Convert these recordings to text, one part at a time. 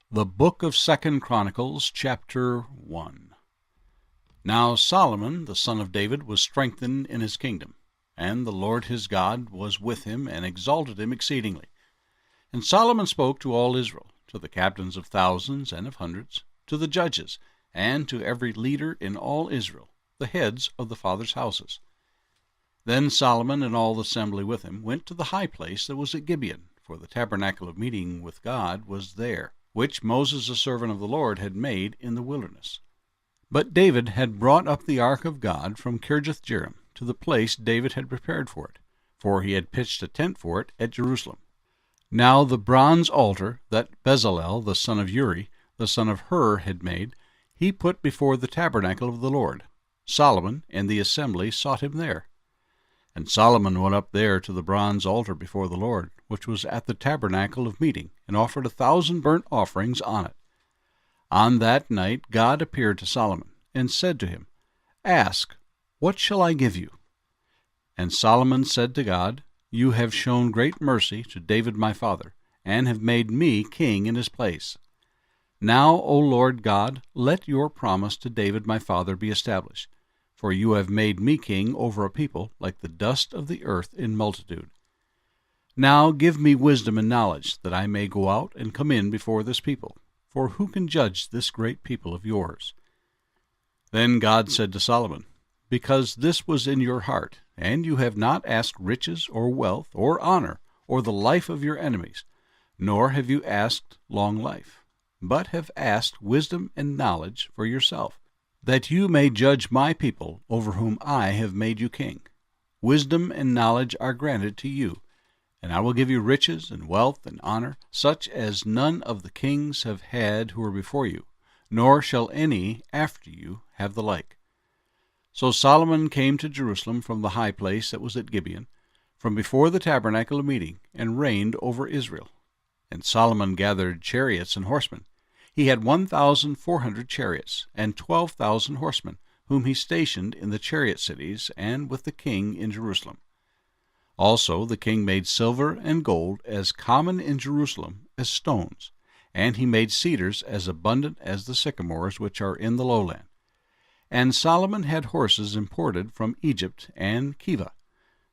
The book of 2 Chronicles, chapter 1. Now Solomon, the son of David, was strengthened in his kingdom, and the Lord his God was with him, and exalted him exceedingly. And Solomon spoke to all Israel, to the captains of thousands and of hundreds, to the judges, and to every leader in all Israel, the heads of the fathers' houses. Then Solomon and all the assembly with him went to the high place that was at Gibeon, for the tabernacle of meeting with God was there, which Moses the servant of the Lord had made in the wilderness. But David had brought up the ark of God from Kirjath-jearim to the place David had prepared for he had pitched a tent for it at Jerusalem. Now the bronze altar that Bezalel the son of Uri, the son of Hur, had made, he put before the tabernacle of the Lord. Solomon and the assembly sought him there. And Solomon went up there to the bronze altar before the Lord, which was at the tabernacle of meeting, and offered 1,000 burnt offerings on it. On that night God appeared to Solomon, and said to him, "Ask, what shall I give you?" And Solomon said to God, "You have shown great mercy to David my father, and have made me king in his place. Now, O Lord God, let your promise to David my father be established, for you have made me king over a people like the dust of the earth in multitude. Now give me wisdom and knowledge, that I may go out and come in before this people, for who can judge this great people of yours?" Then God said to Solomon, "Because this was in your heart, and you have not asked riches or wealth or honor or the life of your enemies, nor have you asked long life, but have asked wisdom and knowledge for yourself, that you may judge my people over whom I have made you king. Wisdom and knowledge are granted to you, and I will give you riches and wealth and honor, such as none of the kings have had who were before you, nor shall any after you have the like." So Solomon came to Jerusalem from the high place that was at Gibeon, from before the tabernacle of meeting, and reigned over Israel. And Solomon gathered chariots and horsemen. He had 1,400 chariots, and 12,000 horsemen, whom he stationed in the chariot cities, and with the king in Jerusalem. Also the king made silver and gold as common in Jerusalem as stones, and he made cedars as abundant as the sycamores which are in the lowland. And Solomon had horses imported from Egypt and Keva.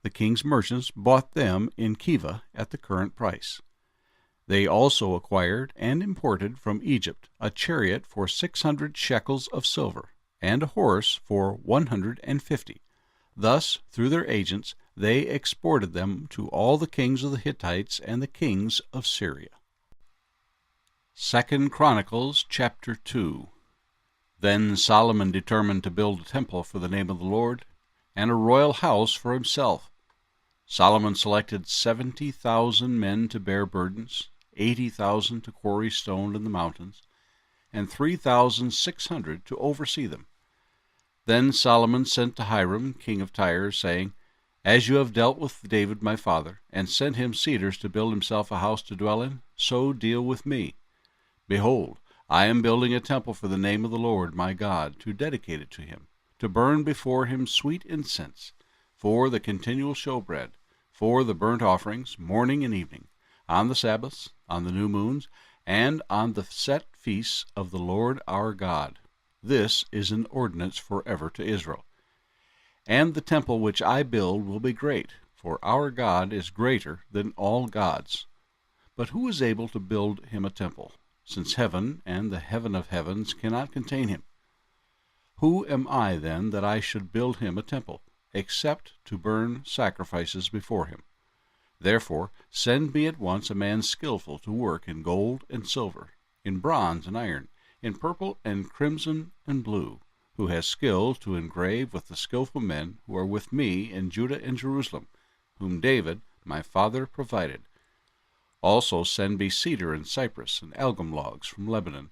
The king's merchants bought them in Keva at the current price. They also acquired and imported from Egypt a chariot for 600 shekels of silver, and a horse for 150. Thus, through their agents, they exported them to all the kings of the Hittites and the kings of Syria. 2 Chronicles chapter 2. Then Solomon determined to build a temple for the name of the Lord, and a royal house for himself. Solomon selected 70,000 men to bear burdens, 80,000 to quarry stone in the mountains, and 3,600 to oversee them. Then Solomon sent to Hiram, king of Tyre, saying, "As you have dealt with David my father, and sent him cedars to build himself a house to dwell in, so deal with me. Behold, I am building a temple for the name of the Lord my God, to dedicate it to him, to burn before him sweet incense, for the continual showbread, for the burnt offerings, morning and evening, on the Sabbaths, on the new moons, and on the set feasts of the Lord our God. This is an ordinance forever to Israel. And the temple which I build will be great, for our God is greater than all gods. But who is able to build him a temple, since heaven and the heaven of heavens cannot contain him? Who am I then that I should build him a temple, except to burn sacrifices before him? Therefore send me at once a man skillful to work in gold and silver, in bronze and iron, in purple and crimson and blue, who has skill to engrave with the skillful men who are with me in Judah and Jerusalem, whom David my father provided. Also send me cedar and cypress and algum logs from Lebanon,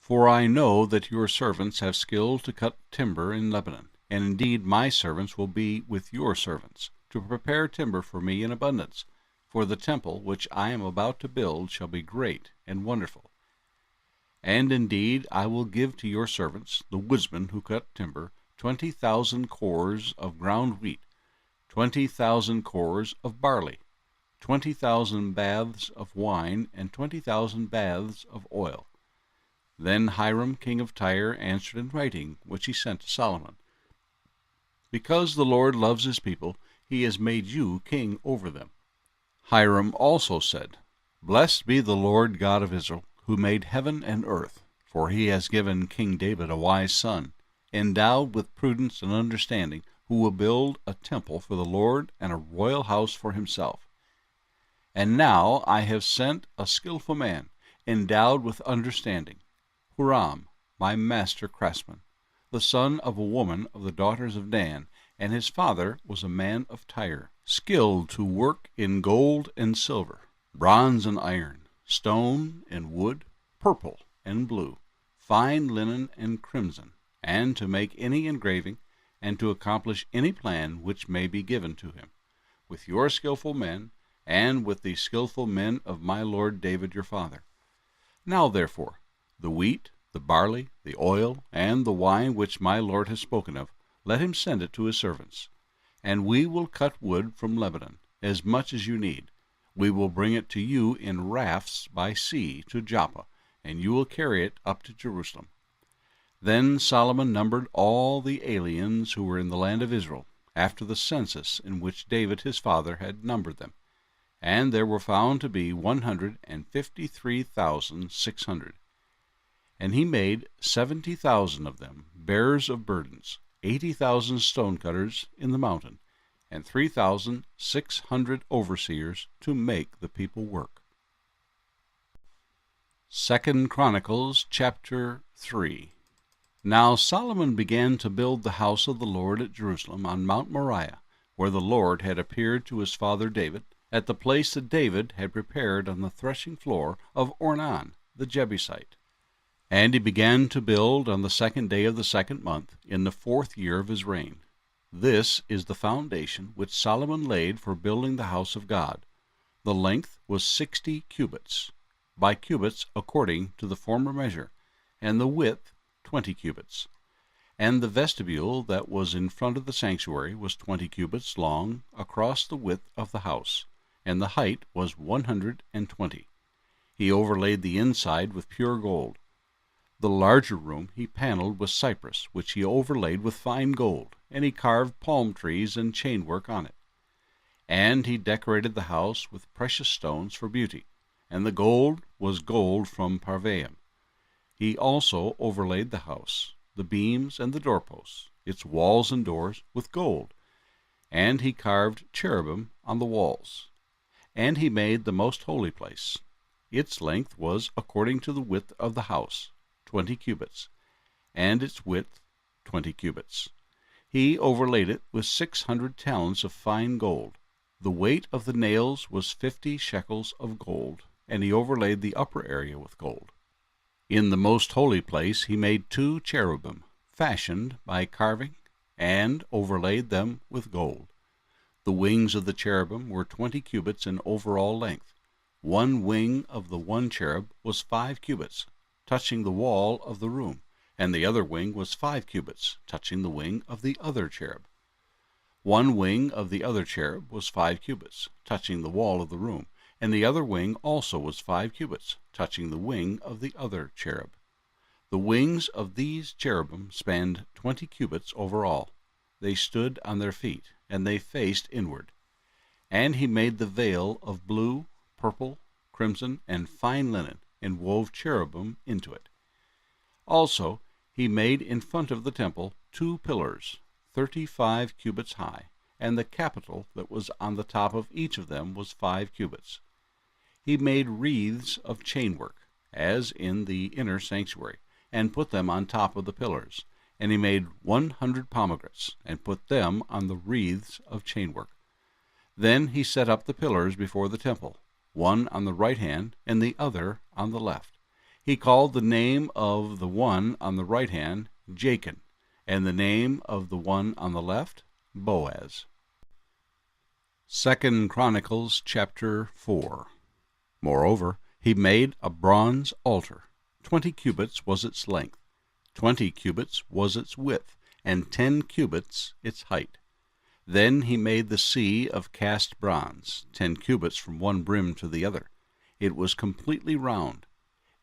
for I know that your servants have skill to cut timber in Lebanon, and indeed my servants will be with your servants, to prepare timber for me in abundance, for the temple which I am about to build shall be great and wonderful. And indeed I will give to your servants, the woodmen who cut timber, 20,000 cores of ground wheat, 20,000 cores of barley, 20,000 baths of wine, and 20,000 baths of oil. Then Hiram king of Tyre answered in writing, which he sent to Solomon, Because the Lord loves his people, he has made you king over them. Hiram also said, Blessed be the Lord God of Israel, who made heaven and earth, for he has given King David a wise son, endowed with prudence and understanding, who will build a temple for the Lord and a royal house for himself. And now I have sent a skillful man, endowed with understanding, Huram, my master craftsman, the son of a woman of the daughters of Dan, and his father was a man of Tyre, skilled to work in gold and silver, bronze and iron, stone and wood, purple and blue, fine linen and crimson, and to make any engraving, and to accomplish any plan which may be given to him, with your skillful men, and with the skillful men of my lord David your father. Now therefore, the wheat, the barley, the oil, and the wine which my lord has spoken of, let him send it to his servants. And we will cut wood from Lebanon, as much as you need. We will bring it to you in rafts by sea to Joppa, and you will carry it up to Jerusalem. Then Solomon numbered all the aliens who were in the land of Israel, after the census in which David his father had numbered them. And there were found to be 153,600. And he made 70,000 of them bearers of burdens, 80,000 stonecutters in the mountain, and 3,600 overseers to make the people work. 2 Chronicles chapter 3. Now Solomon began to build the house of the Lord at Jerusalem on Mount Moriah, where the Lord had appeared to his father David, at the place that David had prepared on the threshing floor of Ornan the Jebusite. And he began to build on the 2nd day of the 2nd month, in the 4th year of his reign. This is the foundation which Solomon laid for building the house of God. The length was 60 cubits, by cubits according to the former measure, and the width 20 cubits. And the vestibule that was in front of the sanctuary was 20 cubits long across the width of the house, and the height was 120. He overlaid the inside with pure gold. The larger room he paneled with cypress, which he overlaid with fine gold, and he carved palm trees and chainwork on it. And he decorated the house with precious stones for beauty, and the gold was gold from Parvaim. He also overlaid the house, the beams and the doorposts, its walls and doors, with gold, and he carved cherubim on the walls. And he made the most holy place. Its length was according to the width of the house, 20 cubits, and its width 20 cubits. He overlaid it with 600 talents of fine gold. The weight of the nails was 50 shekels of gold, and he overlaid the upper area with gold. In the most holy place he made 2 cherubim, fashioned by carving, and overlaid them with gold. The wings of the cherubim were 20 cubits in overall length. One wing of the one cherub was 5 cubits, touching the wall of the room, and the other wing was 5 cubits, touching the wing of the other cherub. One wing of the other cherub was 5 cubits, touching the wall of the room, and the other wing also was 5 cubits, touching the wing of the other cherub. The wings of these cherubim spanned 20 cubits over all. They stood on their feet, and they faced inward. And he made the veil of blue, purple, crimson, and fine linen, and wove cherubim into it. Also he made in front of the temple 2 pillars, 35 cubits high, and the capital that was on the top of each of them was 5 cubits. He made wreaths of chainwork, as in the inner sanctuary, and put them on top of the pillars. And he made 100 pomegranates, and put them on the wreaths of chainwork. Then he set up the pillars before the temple, one on the right hand and the other on the left. He called the name of the one on the right hand Jachin, and the name of the one on the left Boaz. 2 Chronicles chapter 4. Moreover, he made a bronze altar. 20 cubits was its length, 20 cubits was its width, and 10 cubits its height. Then he made the sea of cast bronze, 10 cubits from one brim to the other. It was completely round.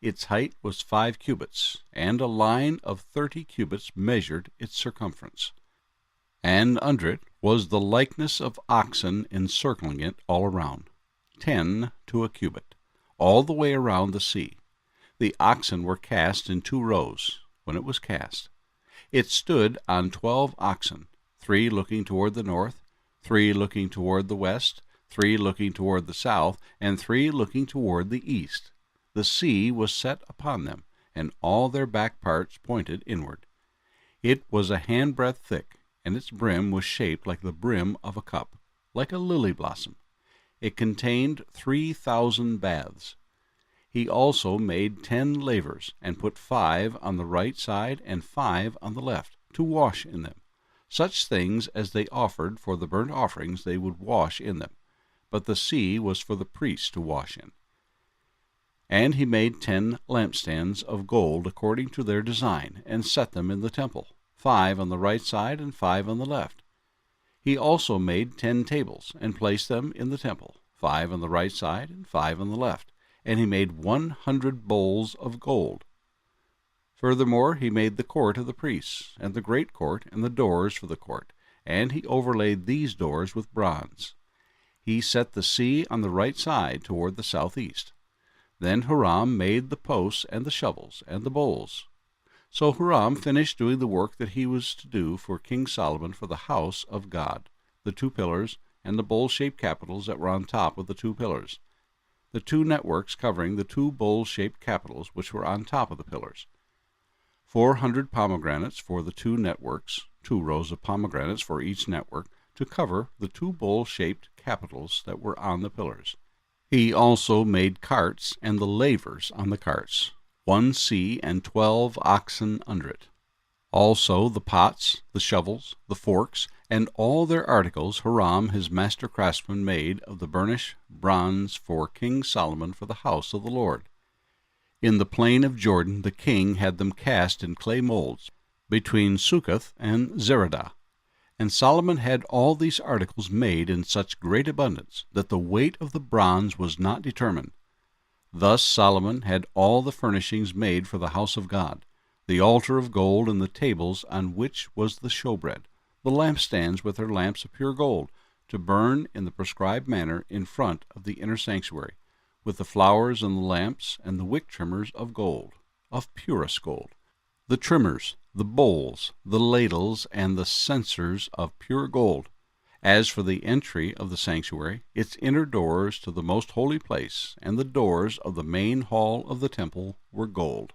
Its height was 5 cubits, and a line of 30 cubits measured its circumference. And under it was the likeness of oxen encircling it all around, 10 to a cubit, all the way around the sea. The oxen were cast in 2 rows, when it was cast. It stood on 12 oxen, 3 looking toward the north, 3 looking toward the west, 3 looking toward the south, and 3 looking toward the east. The sea was set upon them, and all their back parts pointed inward. It was a handbreadth thick, and its brim was shaped like the brim of a cup, like a lily blossom. It contained 3,000 baths. He also made 10 lavers, and put 5 on the right side and 5 on the left, to wash in them. Such things as they offered for the burnt offerings they would wash in them, but the sea was for the priests to wash in. And he made 10 lampstands of gold according to their design, and set them in the temple, 5 on the right side and 5 on the left. He also made 10 tables, and placed them in the temple, 5 on the right side and 5 on the left. And he made 100 bowls of gold. Furthermore, he made the court of the priests, and the great court, and the doors for the court, and he overlaid these doors with bronze. He set the sea on the right side toward the southeast. Then Huram made the posts and the shovels and the bowls. So Huram finished doing the work that he was to do for King Solomon for the house of God, the 2 pillars, and the bowl-shaped capitals that were on top of the 2 pillars, the 2 networks covering the 2 bowl-shaped capitals which were on top of the pillars, 400 pomegranates for the 2 networks, 2 rows of pomegranates for each network, to cover the 2 bowl-shaped capitals that were on the pillars. He also made carts and the lavers on the carts, 1 sea and 12 oxen under it. Also the pots, the shovels, the forks, and all their articles Huram his master craftsman made of the burnished bronze for King Solomon for the house of the Lord. In the plain of Jordan the king had them cast in clay molds, between Succoth and Zeradah. And Solomon had all these articles made in such great abundance, that the weight of the bronze was not determined. Thus Solomon had all the furnishings made for the house of God, the altar of gold, and the tables on which was the showbread, the lampstands with their lamps of pure gold, to burn in the prescribed manner in front of the inner sanctuary, with the flowers and the lamps, and the wick trimmers of gold, of purest gold, the trimmers, the bowls, the ladles, and the censers of pure gold. As for the entry of the sanctuary, its inner doors to the most holy place, and the doors of the main hall of the temple, were gold.